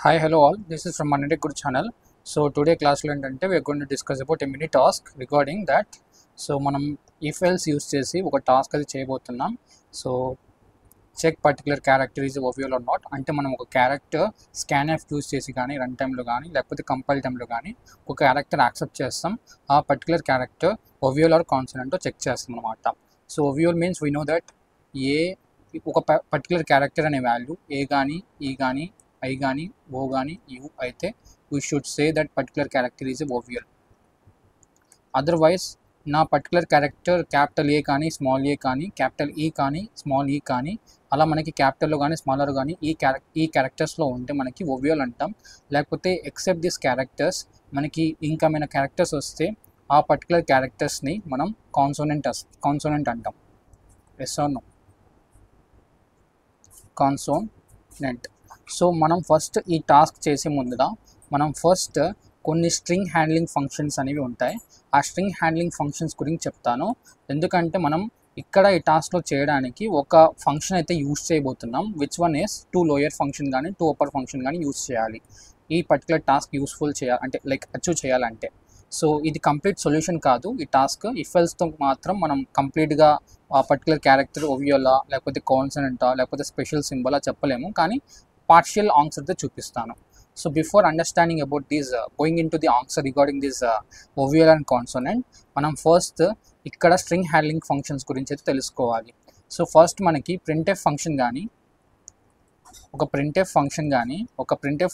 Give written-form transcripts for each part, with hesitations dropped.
Hi, hello all. This is from Manade Guru channel. So today class lo entante we are going to discuss about a mini task regarding that. So మనం if else use చేసి ఒక task అది చేయబోతున్నాం. So check particular character is vowel or not అంటే మనం ఒక character scanf use చేసి కానీ రన్ టైంలో కానీ లేకపోతే కంపైల్ టైంలో కానీ ఒక క్యారెక్టర్ యాక్సెప్ట్ చేస్తాం. ఆ particular character vowel or consonant check చేస్తాం అనమాట. So vowel means we know that A ఒక పర్టికులర్ క్యారెక్టర్ అనే వాల్యూ ఏ కానీ ఈ కానీ ఐ కానీ ఓ కానీ యూ అయితే we should say that particular character is a vowel. Otherwise నా పర్టికులర్ క్యారెక్టర్ క్యాపిటల్ ఏ కానీ స్మాల్ ఏ కానీ క్యాపిటల్ ఈ కానీ స్మాల్ ఈ కానీ అలా మనకి క్యాపిటల్లో కానీ స్మాలర్ కానీ ఈ క్యారెక్టర్స్లో ఉంటే మనకి ఓవియల్ అంటాం. లేకపోతే ఎక్సెప్ట్ దిస్ క్యారెక్టర్స్ మనకి ఇంకేమైనా క్యారెక్టర్స్ వస్తే ఆ పర్టికులర్ క్యారెక్టర్స్ని మనం కాన్సోనెంట్ అంటాం. Yes or no? Consonant. So మనం ఫస్ట్ ఈ టాస్క్ చేసే ముందుగా మనం ఫస్ట్ కొన్ని స్ట్రింగ్ హ్యాండ్లింగ్ ఫంక్షన్స్ అనేవి ఉంటాయి. ఆ స్ట్రింగ్ హ్యాండ్లింగ్ ఫంక్షన్స్ గురించి చెప్తాను. ఎందుకంటే మనం ఇక్కడ ఈ టాస్క్లో చేయడానికి ఒక ఫంక్షన్ అయితే యూజ్ చేయబోతున్నాం. Which one is to lower function కానీ టు అప్పర్ ఫంక్షన్ కానీ యూజ్ చేయాలి ఈ పర్టికులర్ టాస్క్ యూస్ఫుల్ చేయాలి అంటే లైక్ అచీవ్ చేయాలంటే. సో ఇది కంప్లీట్ సొల్యూషన్ కాదు ఈ టాస్క్. ఇఫ్ ఎల్స్తో మాత్రం మనం కంప్లీట్గా ఆ పర్టికులర్ క్యారెక్టర్ ఓవియోలా లేకపోతే కాన్సనెంటా లేకపోతే స్పెషల్ సింబలా చెప్పలేము, కానీ పార్షియల్ ఆన్సర్తో చూపిస్తాను. So before understanding about this going in to the answer regarding this vowel and consonant మనం ఫస్ట్ ఇక్కడ స్ట్రింగ్ హ్యాండ్లింగ్ ఫంక్షన్స్ గురించి అయితే తెలుసుకోవాలి. సో ఫస్ట్ మనకి ప్రింట్ఎఫ్ ఫంక్షన్ కానీ ఒక ప్రింట్ఎఫ్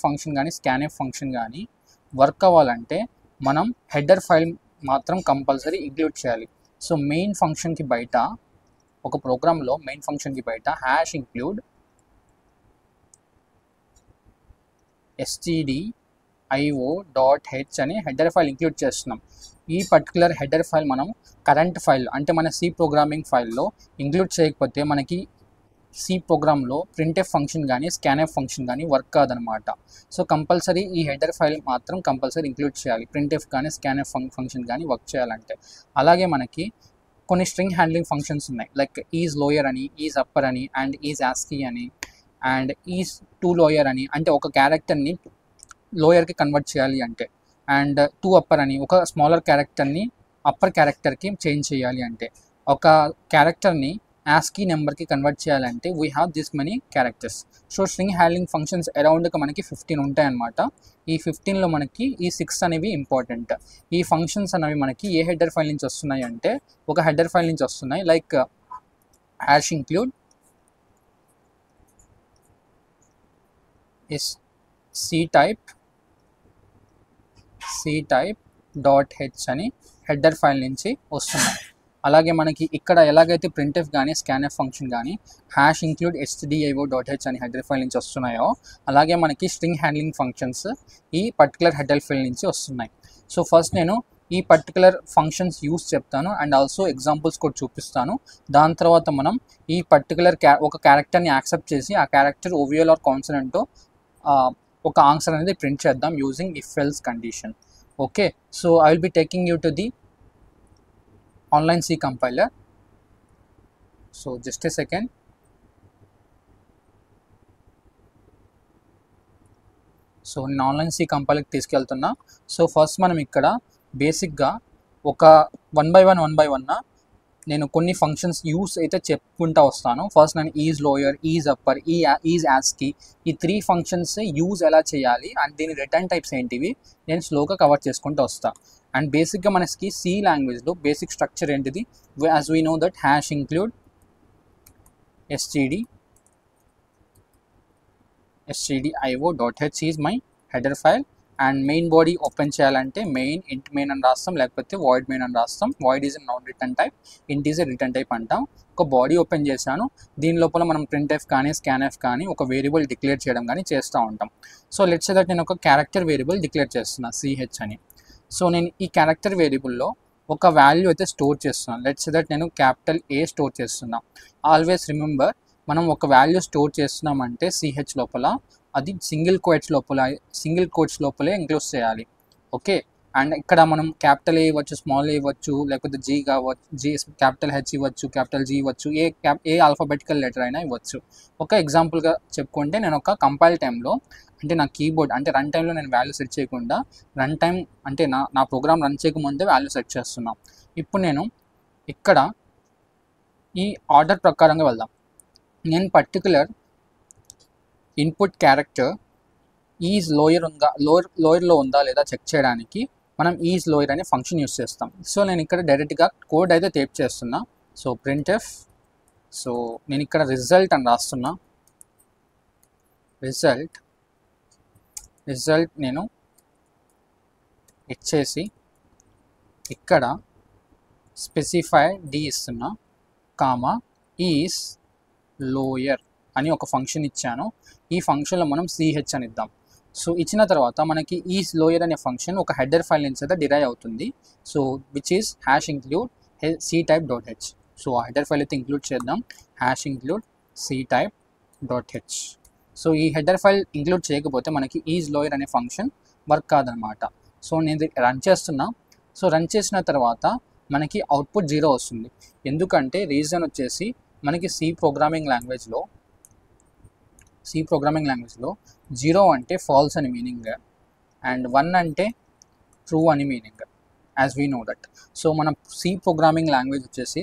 ఫంక్షన్ కానీ స్కాన్ఎఫ్ ఫంక్షన్ కానీ వర్క్ అవ్వాలంటే మనం హెడర్ ఫైల్ మాత్రం కంపల్సరీ ఇంక్లూడ్ చేయాలి. సో మెయిన్ ఫంక్షన్కి బయట ఒక ప్రోగ్రాంలో మెయిన్ ఫంక్షన్కి బయట హ్యాష్ ఇంక్లూడ్ stdio.h అని హెడర్ ఫైల్ ఇంక్లూడ్ చేస్తున్నాం. ఈ పర్టికులర్ హెడర్ ఫైల్ మనం కరెంట్ ఫైల్ అంటే మన సి ప్రోగ్రామింగ్ ఫైల్లో ఇంక్లూడ్ చేయకపోతే మనకి సి ప్రోగ్రాంలో ప్రింట్ఎఫ్ ఫంక్షన్ కానీ స్కాన్ఎఫ్ ఫంక్షన్ కానీ వర్క్ కాదనమాట. సో కంపల్సరీ ఈ హెడర్ ఫైల్ మాత్రం కంపల్సరీ ఇంక్లూడ్ చేయాలి ప్రింట్ఎఫ్ కానీ స్కాన్ఎఫ్ ఫంక్షన్ కానీ వర్క్ చేయాలంటే. అలాగే మనకి కొన్ని స్ట్రింగ్ హ్యాండ్లింగ్ ఫంక్షన్స్ ఉన్నాయి, లైక్ ఈజ్ లోయర్ అని, ఈజ్ అప్పర్ అని, అండ్ ఈజ్ ఆస్కీ అని, అండ్ ఈజ్ టూ లోయర్ అని అంటే ఒక క్యారెక్టర్ని లోయర్కి కన్వర్ట్ చేయాలి అంటే, అండ్ టూ అప్పర్ అని ఒక స్మాలర్ క్యారెక్టర్ని అప్పర్ క్యారెక్టర్కి చేంజ్ చేయాలి అంటే, ఒక క్యారెక్టర్ని ఆస్కీ నెంబర్కి కన్వర్ట్ చేయాలంటే we have this many characters. So string handling functions అరౌండ్గా మనకి 15 ఉంటాయి అన్నమాట. ఈ 15లో మనకి ఈ 6 అనేవి ఇంపార్టెంట్. ఈ ఫంక్షన్స్ అనేవి మనకి ఏ హెడర్ ఫైల్ నుంచి వస్తున్నాయి అంటే ఒక హెడర్ ఫైల్ నుంచి వస్తున్నాయి, like hash include is ctype.h అని హెడర్ ఫైల్ నుంచి వస్తున్నాయి. అలాగే మనకి ఇక్కడ ఎలాగైతే ప్రింట్ఎఫ్ కానీ స్కాన్ఎఫ్ ఫంక్షన్ కానీ హ్యాష్ ఇంక్లూడ్ stdio.h అని హెడర్ ఫైల్ నుంచి వస్తున్నాయో అలాగే మనకి స్ట్రింగ్ హ్యాండ్లింగ్ ఫంక్షన్స్ ఈ పర్టికులర్ హెడర్ ఫైల్ నుంచి వస్తున్నాయి. సో ఫస్ట్ నేను ఈ పర్టికులర్ ఫంక్షన్స్ యూస్ చెప్తాను అండ్ ఆల్సో ఎగ్జాంపుల్స్ కూడా చూపిస్తాను. దాని తర్వాత మనం ఈ పర్టికులర్ ఒక క్యారెక్టర్ని యాక్సెప్ట్ చేసి ఆ క్యారెక్టర్ ఓవియల్ ఆర్ కాన్సనెంట్ ఒక ఆన్సర్ అనేది ప్రింట్ చేద్దాం using if else condition. Okay, so I will be taking you to the online C compiler. So just a second. So నేను ఆన్లైన్ సి కంపైలర్కి తీసుకెళ్తున్నా. సో ఫస్ట్ మనం ఇక్కడ బేసిక్గా ఒక వన్ బై వన్ నేను కొన్ని ఫంక్షన్స్ యూస్ అయితే చెప్పుకుంటా వస్తాను. ఫస్ట్ నేను is lower, is upper, is Aashiqui ఈ 3 ఫంక్షన్స్ యూజ్ ఎలా చేయాలి అండ్ దీని రిటర్న్ టైప్స్ ఏంటివి నేను స్లోగా కవర్ చేసుకుంటూ వస్తాను. అండ్ బేసిక్గా మనకి సి లాంగ్వేజ్లో బేసిక్ స్ట్రక్చర్ ఏంటిది, as we know that hash include stdio.h is my header file. And main body open చేయాలంటే మెయిన్ ఇంట్ మెయిన్ అని రాస్తాం, లేకపోతే వాయిడ్ మెయిన్ అని రాస్తాం. Void is non return type, ఇంట్ ఈజ్ రిటర్న్ టైప్ అంటాం. ఒక బాడీ ఓపెన్ చేశాను, దీని లోపల మనం ప్రింట్ఎఫ్ కానీ స్కాన్ఎఫ్ కానీ ఒక వేరియబుల్ డిక్లేర్ చేయడం కానీ చేస్తూ ఉంటాం. సో లెట్స్ సే దట్ నేను ఒక క్యారెక్టర్ వేరియబుల్ డిక్లేర్ చేస్తున్నా ch అని. సో నేను ఈ క్యారెక్టర్ వేరియబుల్లో ఒక వాల్యూ అయితే స్టోర్ చేస్తున్నాను. లెట్స్ సే దట్ నేను క్యాపిటల్ ఏ స్టోర్ చేస్తున్నా. ఆల్వేస్ రిమెంబర్ మనం ఒక వాల్యూ స్టోర్ చేస్తున్నామంటే ch లోపల అది సింగిల్ కోట్స్ లోపలే ఇంక్లూడ్ చేయాలి. ఓకే, అండ్ ఇక్కడ మనం క్యాపిటల్ ఏ ఇవ్వచ్చు, స్మాల్ ఏ ఇవ్వచ్చు, లేకపోతే జీ కావచ్చు, జీ క్యాపిటల్ హెచ్ ఇవ్వచ్చు, క్యాపిటల్ జీ ఇవ్వచ్చు, ఏ ఆల్ఫాబెటికల్ లెటర్ అయినా ఇవ్వచ్చు. ఒక ఎగ్జాంపుల్గా చెప్పుకుంటే నేను ఒక కంపైల్ టైంలో అంటే నా కీబోర్డ్ అంటే రన్ టైంలో నేను వాల్యూ సెట్ చేయకుండా రన్ టైం అంటే నా ప్రోగ్రామ్ రన్ చేయకముందే వాల్యూ సెట్ చేస్తున్నాను. ఇప్పుడు నేను ఇక్కడ ఈ ఆర్డర్ ప్రకారంగా వెళ్దాం. నేను పర్టికులర్ ఇన్పుట్ క్యారెక్టర్ ఈజ్ లోయర్లో ఉందా లేదా చెక్ చేయడానికి మనం ఈజ్ లోయర్ అనే ఫంక్షన్ యూస్ చేస్తాం. సో నేను ఇక్కడ డైరెక్ట్గా కోడ్ అయితే టైప్ చేస్తున్నా. సో ప్రింట్ఎఫ్, సో నేను ఇక్కడ రిజల్ట్ అని రాస్తున్నా. రిజల్ట్ నేను ఇచ్చేసి ఇక్కడ స్పెసిఫై డి ఇస్తున్నా, కామా ఈజ్ లోయర్ అని ఒక ఫంక్షన్ ఇచ్చాను. ఈ ఫంక్షన్లో మనం సిహెచ్ అని ఇద్దాం. సో ఇచ్చిన తర్వాత మనకి ఈజ్ లోయర్ అనే ఫంక్షన్ ఒక హెడర్ ఫైల్ నుంచి అయితే డిరైవ్ అవుతుంది. So which is #include ctype.h. So ఆ హెడర్ ఫైల్ అయితే ఇంక్లూడ్ చేద్దాం, #include ctype.h. సో ఈ హెడర్ ఫైల్ ఇంక్లూడ్ చేయకపోతే మనకి ఈజ్ లోయర్ అనే ఫంక్షన్ వర్క్ కాదనమాట. సో నేను రన్ చేస్తున్నా. సో రన్ చేసిన తర్వాత మనకి అవుట్పుట్ 0 వస్తుంది. ఎందుకంటే రీజన్ వచ్చేసి మనకి సి ప్రోగ్రామింగ్ లాంగ్వేజ్లో 0 అంటే ఫాల్స్ అని మీనింగ్ అండ్ 1 అంటే ట్రూ అని meaning, as we know that. So మన సి ప్రోగ్రామింగ్ లాంగ్వేజ్ వచ్చేసి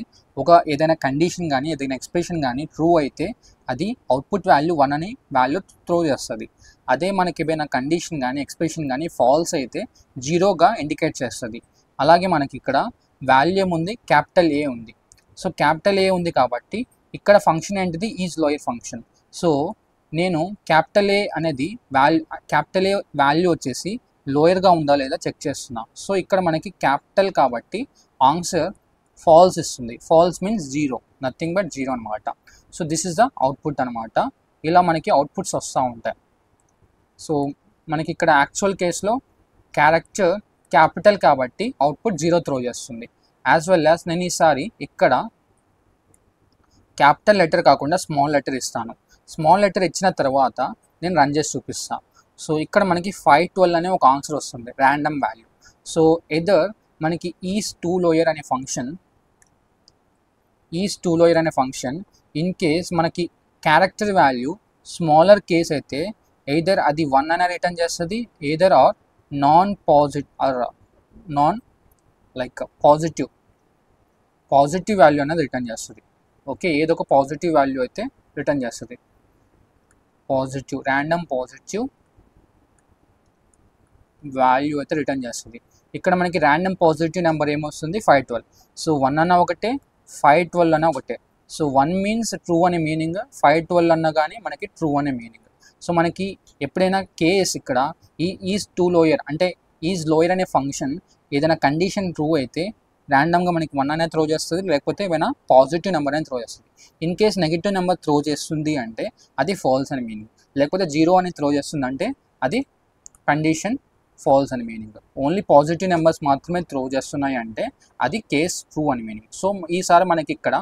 ఏదైనా కండిషన్ కానీ ఏదైనా ఎక్స్ప్రెషన్ కానీ ట్రూ అయితే అది అవుట్పుట్ వాల్యూ 1 అని వాల్యూ త్రో చేస్తుంది. అదే మనకి ఏదైనా కండిషన్ కానీ ఎక్స్ప్రెషన్ కానీ ఫాల్స్ అయితే 0గా ఇండికేట్ చేస్తుంది. అలాగే మనకి ఇక్కడ వాల్యూ ఉంది, క్యాపిటల్ ఏ ఉంది. సో క్యాపిటల్ ఏ ఉంది కాబట్టి ఇక్కడ ఫంక్షన్ ఏంటిది, ఈజ్ లోయర్ ఫంక్షన్. సో నేను క్యాపిటల్ ఏ అనేది క్యాపిటల్ ఏ వాల్యూ వచ్చేసి లోయర్గా ఉందా లేదా చెక్ చేస్తున్నా. సో ఇక్కడ మనకి క్యాపిటల్ కాబట్టి ఆన్సర్ ఫాల్స్ ఇస్తుంది. ఫాల్స్ మీన్స్ 0, నథింగ్ బట్ 0 అనమాట. So this is the output అనమాట. ఇలా మనకి అవుట్పుట్స్ వస్తూ ఉంటాయి. సో మనకి ఇక్కడ యాక్చువల్ కేసులో క్యారెక్టర్ క్యాపిటల్ కాబట్టి అవుట్పుట్ 0 త్రో చేస్తుంది. యాజ్ వెల్ యాజ్ నేను ఈసారి ఇక్కడ క్యాపిటల్ లెటర్ కాకుండా స్మాల్ లెటర్ ఇస్తాను. స్మాల్ లెటర్ ఇచ్చిన తర్వాత నేను రన్ చేసి చూపిస్తాను. సో ఇక్కడ మనకి 512 అనే ఒక ఆన్సర్ వస్తుంది, ర్యాండమ్ వాల్యూ. సో ఎదర్ మనకి ఈజ్ టూ లోయర్ అనే ఫంక్షన్ ఇన్ కేస్ మనకి క్యారెక్టర్ వాల్యూ స్మాలర్ కేస్ అయితే ఎయిదర్ అది 1 అనే రిటర్న్ చేస్తుంది, either are non positive value అనేది రిటర్న్ చేస్తుంది. ఓకే, ఏదో ఒక పాజిటివ్ వాల్యూ అయితే రిటర్న్ చేస్తుంది. ర్యాండమ్ పాజిటివ్ వాల్యూ అయితే రిటర్న్ చేస్తుంది. ఇక్కడ మనకి ర్యాండమ్ పాజిటివ్ నెంబర్ ఏమొస్తుంది, 512. సో 1 అన్న ఒకటే, 512 అన్న ఒకటే. సో 1 మీన్స్ ట్రూ అనే మీనింగ్, 512 అన్న కానీ మనకి ట్రూ అనే మీనింగ్. సో మనకి ఎప్పుడైనా కేస్ ఇక్కడ ఈజ్ టూ లోయర్ అంటే ఈజ్ లోయర్ అనే ఫంక్షన్ ఏదైనా కండిషన్ ట్రూ అయితే ర్యాండమ్గా మనకి 1 అనేది త్రో చేస్తుంది, లేకపోతే ఏమైనా పాజిటివ్ నెంబర్ అని త్రో చేస్తుంది. In case negative number throw చేస్తుంది అంటే అది ఫాల్స్ అని మీనింగ్, లేకపోతే 0 అని త్రో చేస్తుంది అంటే అది కండిషన్ ఫాల్స్ అని మీనింగ్. ఓన్లీ పాజిటివ్ నెంబర్స్ మాత్రమే త్రో చేస్తున్నాయి అంటే అది కేస్ ట్రూ అని మీనింగ్. సో ఈసారి మనకి ఇక్కడ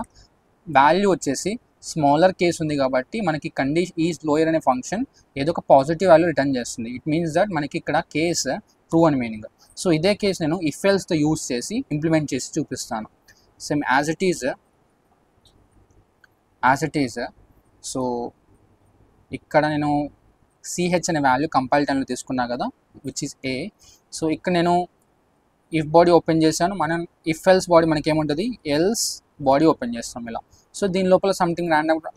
వాల్యూ వచ్చేసి స్మాలర్ కేస్ ఉంది కాబట్టి మనకి ఈజ్ లోయర్ అనే ఫంక్షన్ ఏదో ఒక పాజిటివ్ వాల్యూ రిటర్న్ చేస్తుంది. ఇట్ మీన్స్ దట్ మనకి ఇక్కడ కేస్ ట్రూ అని మీనింగ్. సో ఇదే కేసు నేను ఇఫ్ ఎల్స్తో యూజ్ చేసి ఇంప్లిమెంట్ చేసి చూపిస్తాను. Same as it is. So ఇక్కడ నేను సిహెచ్ అనే వాల్యూ కంపైల్ టైంలో తీసుకున్నా కదా, విచ్ ఈస్ ఏ. సో ఇక్కడ నేను ఇఫ్ బాడీ ఓపెన్ చేశాను. మనం ఇఫ్ ఎల్స్ బాడీ మనకి ఏముంటుంది, ఎల్స్ బాడీ ఓపెన్ చేస్తాం ఇలా. సో దీని లోపల సంథింగ్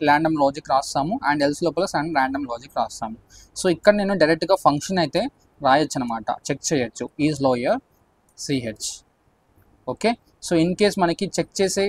ర్యాండమ్ లాజిక్ రాస్తాము అండ్ ఎల్స్ లోపల ర్యాండమ్ లాజిక్ రాస్తాము. సో ఇక్కడ నేను డైరెక్ట్గా ఫంక్షన్ అయితే రాయొచ్చు అనమాట, చెక్ చేయొచ్చు is lower CH. Okay, so in case మనకి చెక్ చేసే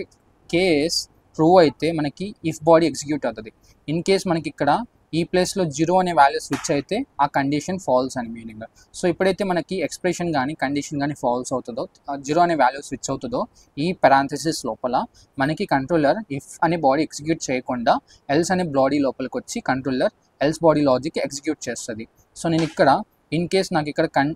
కేస్ ట్రూ అయితే మనకి ఇఫ్ బాడీ ఎగ్జిక్యూట్ అవుతుంది. ఇన్ కేస్ మనకి ఇక్కడ ఈ ప్లేస్లో 0 అనే వాల్యూ స్విచ్ అయితే ఆ కండిషన్ ఫాల్స్ అని మీనింగ్. సో ఎప్పుడైతే మనకి ఎక్స్ప్రెషన్ కానీ కండిషన్ కానీ ఫాల్స్ అవుతుందో, 0 అనే వాల్యూ స్విచ్ అవుతుందో ఈ పారాంథసిస్ లోపల మనకి కంట్రోలర్ ఇఫ్ అనే బాడీ ఎగ్జిక్యూట్ చేయకుండా ఎల్స్ అనే బాడీ లోపలికి వచ్చి controller else body logic execute చేస్తుంది. సో నేను ఇక్కడ ఇన్ కేస్ నాకు ఇక్కడ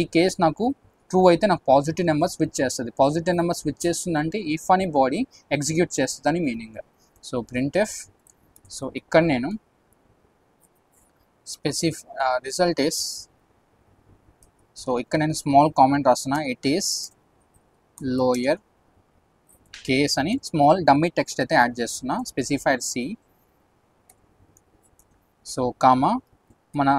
ఈ కేస్ నాకు ట్రూ అయితే నాకు పాజిటివ్ నెంబర్ స్విచ్ చేస్తుంది. పాజిటివ్ నెంబర్ స్విచ్ చేస్తుందంటే ఇఫ్ అని బాడీ ఎగ్జిక్యూట్ చేస్తుంది అని మీనింగ్. So printf. సో ఇక్కడ నేను రిజల్ట్ ఇస్ సో ఇక్కడ నేను స్మాల్ కామెంట్ రాస్తున్నా, ఇట్ ఈస్ లోయర్ కేస్ అని స్మాల్ డమ్మీ టెక్స్ట్ అయితే యాడ్ చేస్తున్నా, స్పెసిఫైడ్ సి, సో కామా మన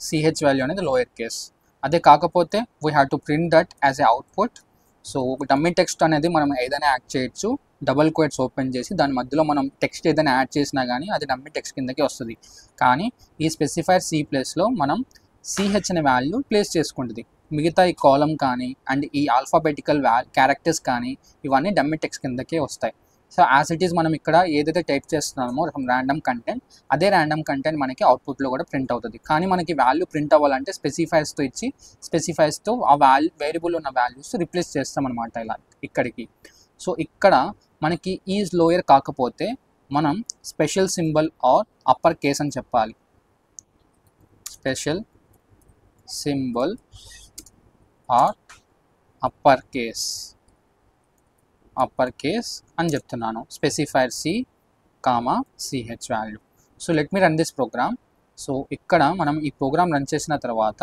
సిహెచ్ వాల్యూ అనేది లోయర్ కేస్. అదే కాకపోతే we have to print that as a output. So dummy text అనేది మనం ఏదైనా యాడ్ చేయొచ్చు, డబల్ కోట్స్ ఓపెన్ చేసి దాని మధ్యలో మనం టెక్స్ట్ ఏదైనా యాడ్ చేసినా కానీ అది డమ్మీ టెక్స్ట్ కిందకి వస్తుంది. కానీ ఈ స్పెసిఫైడ్ సి ప్లేస్లో మనం సిహెచ్ అనే వాల్యూ ప్లేస్ చేసుకుంటుంది. మిగతా ఈ కాలం కానీ అండ్ ఈ ఆల్ఫాబెటికల్ క్యారెక్టర్స్ కానీ ఇవన్నీ డమ్మీ టెక్స్ట్ కిందకే వస్తాయి. సో యాజ్ ఇట్ ఈస్ మనం ఇక్కడ ఏదైతే టైప్ చేస్తున్నామో ర్యాండమ్ కంటెంట్, అదే ర్యాండమ్ కంటెంట్ మనకి అవుట్పుట్లో కూడా ప్రింట్ అవుతుంది. కానీ మనకి వాల్యూ ప్రింట్ అవ్వాలంటే స్పెసిఫైర్స్తో ఇచ్చి స్పెసిఫైర్స్తో ఆ వేరియబుల్ ఉన్న వాల్యూస్ రిప్లేస్ చేస్తామన్నమాట ఇలా ఇక్కడికి. సో ఇక్కడ మనకి ఈజ్ లోయర్ కాకపోతే మనం special symbol or upper case అని చెప్పాలి. Special symbol or upper case అని చెప్తున్నాను. Specified C comma CH value. So let me run this program. So ఇక్కడ మనం ఈ ప్రోగ్రామ్ రన్ చేసిన తర్వాత,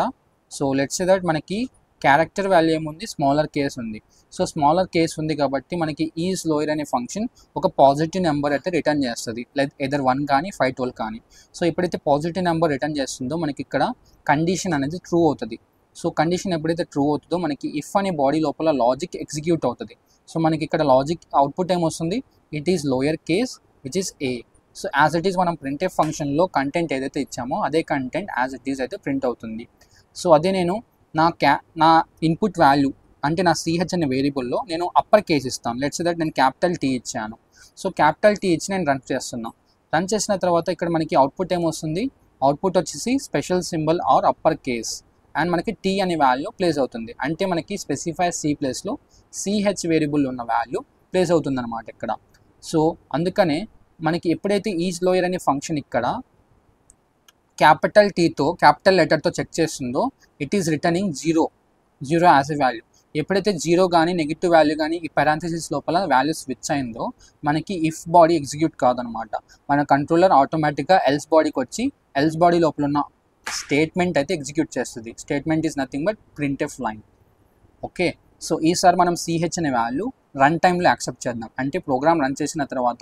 సో లెట్స్ సే దట్ మనకి క్యారెక్టర్ వాల్యూ ఏముంది, స్మాలర్ కేస్ ఉంది. సో స్మాలర్ కేస్ ఉంది కాబట్టి మనకి ఈజ్ లోయర్ అనే ఫంక్షన్ ఒక పాజిటివ్ నెంబర్ అయితే రిటర్న్ చేస్తుంది, లైక్ ఎదర్ 1 కానీ 5, 12 కానీ. సో ఎప్పుడైతే పాజిటివ్ నెంబర్ రిటర్న్ చేస్తుందో మనకి ఇక్కడ కండిషన్ అనేది ట్రూ అవుతుంది. సో కండిషన్ ఎప్పుడైతే ట్రూ అవుతుందో మనకి ఇఫ్ అనే బాడీ లోపల లాజిక్ ఎగ్జిక్యూట్ అవుతుంది. సో మనకి ఇక్కడ లాజిక్ అవుట్పుట్ ఏమొస్తుంది, it is lower case which is a. So as it is మనం ప్రింట్ఎఫ్ ఫంక్షన్లో కంటెంట్ ఏదైతే ఇచ్చామో అదే కంటెంట్ యాజ్ ఇట్ ఈస్ అయితే ప్రింట్ అవుతుంది. సో అదే నేను నా ఇన్పుట్ వాల్యూ అంటే నా సిహెచ్ అనే వేరియబుల్లో నేను అప్పర్ కేస్ ఇస్తాను. లెట్స్ దట్ నేను క్యాపిటల్ టీ ఇచ్చాను. సో క్యాపిటల్ టీ ఇచ్చి నేను రన్ చేస్తున్నాను. రన్ చేసిన తర్వాత ఇక్కడ మనకి అవుట్పుట్ ఏమొస్తుంది, అవుట్పుట్ వచ్చేసి special symbol or upper case and మనకి టీ అనే వాల్యూ ప్లేస్ అవుతుంది. అంటే మనకి స్పెసిఫైడ్ సి ప్లేస్లో సిహెచ్ వేరియబుల్ ఉన్న వాల్యూ ప్లేస్ అవుతుంది అనమాట ఇక్కడ. సో అందుకనే మనకి ఎప్పుడైతే ఈజ్ లోయర్ అనే ఫంక్షన్ ఇక్కడ క్యాపిటల్ టీతో క్యాపిటల్ లెటర్తో చెక్ చేస్తుందో it is returning 0 as a value. ఎప్పుడైతే 0 కానీ నెగిటివ్ వాల్యూ కానీ ఈ పారాంథసిస్ లోపల వాల్యూ స్విచ్ అయిందో మనకి ఇఫ్ బాడీ ఎగ్జిక్యూట్ కాదనమాట. మన కంట్రోలర్ ఆటోమేటిక్గా ఎల్స్ బాడీకి వచ్చి ఎల్స్ బాడీ లోపల ఉన్న స్టేట్మెంట్ అయితే ఎగ్జిక్యూట్ చేస్తుంది. Statement is nothing but printf line. Okay, so ఈసారి మనం సిహెచ్ అనే వాల్యూ రన్ టైంలో యాక్సెప్ట్ చేద్దాం. అంటే ప్రోగ్రామ్ రన్ చేసిన తర్వాత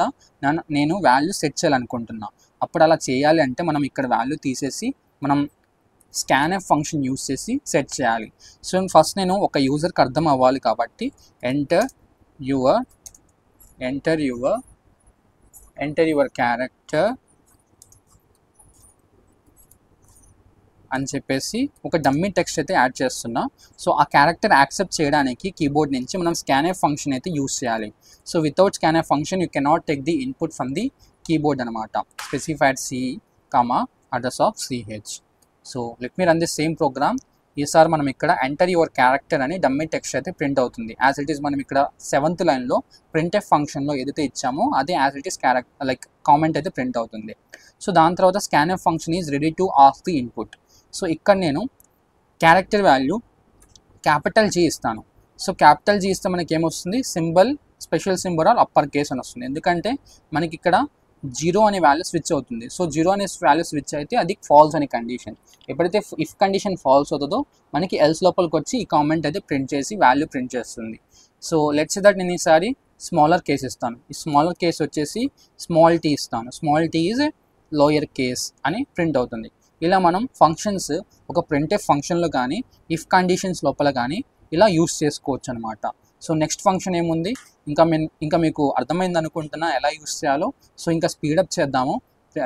నేను వాల్యూ సెట్ చేయాలనుకుంటున్నా. అప్పుడు అలా చేయాలి అంటే మనం ఇక్కడ వాల్యూ తీసేసి మనం స్కాన్ఎఫ్ ఫంక్షన్ యూస్ చేసి సెట్ చేయాలి. సో ఫస్ట్ నేను ఒక యూజర్కి అర్థం అవ్వాలి కాబట్టి ఎంటర్ యువర్ క్యారెక్టర్ అని చెప్పేసి ఒక డమ్మీ టెక్స్ట్ అయితే యాడ్ చేస్తున్నా. సో ఆ క్యారెక్టర్ యాక్సెప్ట్ చేయడానికి కీబోర్డ్ నుంచి మనం స్కాన్ఎఫ్ ఫంక్షన్ అయితే యూస్ చేయాలి. So without scanf function you cannot take the input from the keyboard అనమాట. Specified C comma address of C H. So let me run the same program. ఈసారి మనం ఇక్కడ enter your character అని dummy text అయితే print అవుతుంది. As it is మనం ఇక్కడ 7th లైన్లో ప్రింట్ఎఫ్ ఫంక్షన్లో ఏదైతే ఇచ్చామో అదే as it is like comment అయితే ప్రింట్ అవుతుంది. సో దాని తర్వాత scanf function is ready to ask the input. So ఇక్కడ నేను క్యారెక్టర్ వాల్యూ క్యాపిటల్ జీ ఇస్తాను. సో క్యాపిటల్ జీ ఇస్తే మనకి ఏమొస్తుంది, symbol special symbol or upper case అని వస్తుంది. ఎందుకంటే మనకి ఇక్కడ 0 అనే వాల్యూ స్విచ్ అవుతుంది. సో 0 అనే వాల్యూ స్విచ్ అయితే అది ఫాల్స్ అనే కండిషన్. ఎప్పుడైతే ఇఫ్ కండిషన్ ఫాల్స్ అవుతుందో మనకి ఎల్స్ లోపలికి వచ్చి ఈ కామెంట్ అయితే ప్రింట్ చేసి వాల్యూ ప్రింట్ చేస్తుంది. సో లెట్స్ సే దట్ నేను ఈసారి స్మాలర్ కేస్ ఇస్తాను. ఈ స్మాలర్ కేస్ వచ్చేసి స్మాల్ టీ ఇస్తాను. Small T is lower case అని ప్రింట్ అవుతుంది. ఇలా మనం ఫంక్షన్స్ ఒక ప్రింట్ఎఫ్ ఫంక్షన్లో కానీ ఇఫ్ కండిషన్స్ లోపల కానీ ఇలా యూస్ చేసుకోవచ్చు అనమాట. సో నెక్స్ట్ ఫంక్షన్ ఏముంది, ఇంకా మీకు అర్థమైంది అనుకుంటున్నా ఎలా యూస్ చేయాలో. సో ఇంకా స్పీడప్ చేద్దాము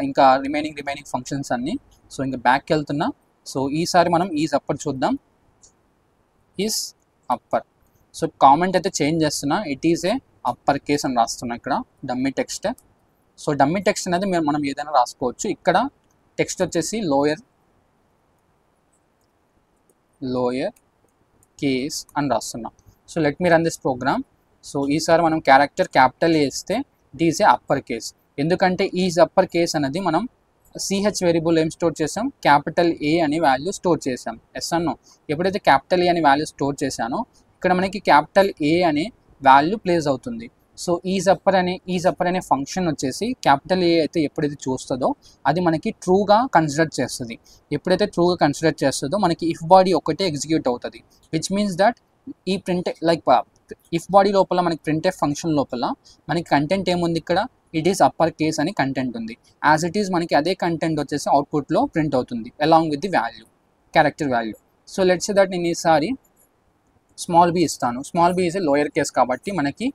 ఇంకా రిమైనింగ్ ఫంక్షన్స్ అన్నీ. సో ఇంకా బ్యాక్కి వెళ్తున్నా. సో ఈసారి మనం ఈజ్ అప్పర్ చూద్దాం. Is upper. సో కామెంట్ అయితే చేంజ్ చేస్తున్నా, it is a upper case అని రాస్తున్నా ఇక్కడ dummy text. So dummy text అనేది మనం ఏదైనా రాసుకోవచ్చు. ఇక్కడ టెక్స్ట్ వచ్చేసి లోయర్ కేస్ అని రాస్తున్నా. So let me run this program. So ఈసారి మనం క్యారెక్టర్ క్యాపిటల్ ఏ ఇస్తే it is a upper case. ఎందుకంటే ఈజ్ అప్పర్ కేస్ అనేది మనం సిహెచ్ వేరియబుల్ ఏం స్టోర్ చేసాం, క్యాపిటల్ ఏ అనే వాల్యూ స్టోర్ చేసాం. ఎస్ అన్నో ఎప్పుడైతే క్యాపిటల్ ఏ అనే వాల్యూ స్టోర్ చేశానో ఇక్కడ మనకి క్యాపిటల్ ఏ అనే వాల్యూ ప్లేస్ అవుతుంది. సో ఈజ్ అప్పర్ అనే ఫంక్షన్ వచ్చేసి క్యాపిటల్ ఏ అయితే ఎప్పుడైతే చూస్తుందో అది మనకి ట్రూగా కన్సిడర్ చేస్తుంది. ఎప్పుడైతే ట్రూగా కన్సిడర్ చేస్తుందో మనకి ఇఫ్ బాడీ ఒకటే ఎగ్జిక్యూట్ అవుతుంది. విచ్ మీన్స్ దట్ ఈ ప్రింట్ లైక్ ఇఫ్ బాడీ లోపల మనకి ప్రింట్ఎఫ్ ఫంక్షన్ లోపల మనకి కంటెంట్ ఏముంది, ఇక్కడ ఇట్ ఈస్ అప్పర్ కేస్ అని కంటెంట్ ఉంది. యాజ్ ఇట్ ఈస్ మనకి అదే కంటెంట్ వచ్చేసి అవుట్పుట్లో ప్రింట్ అవుతుంది along with the value, character value. So let's say that నేను ఈసారి స్మాల్ బీ ఇస్తాను. Small B is a lower case కాబట్టి మనకి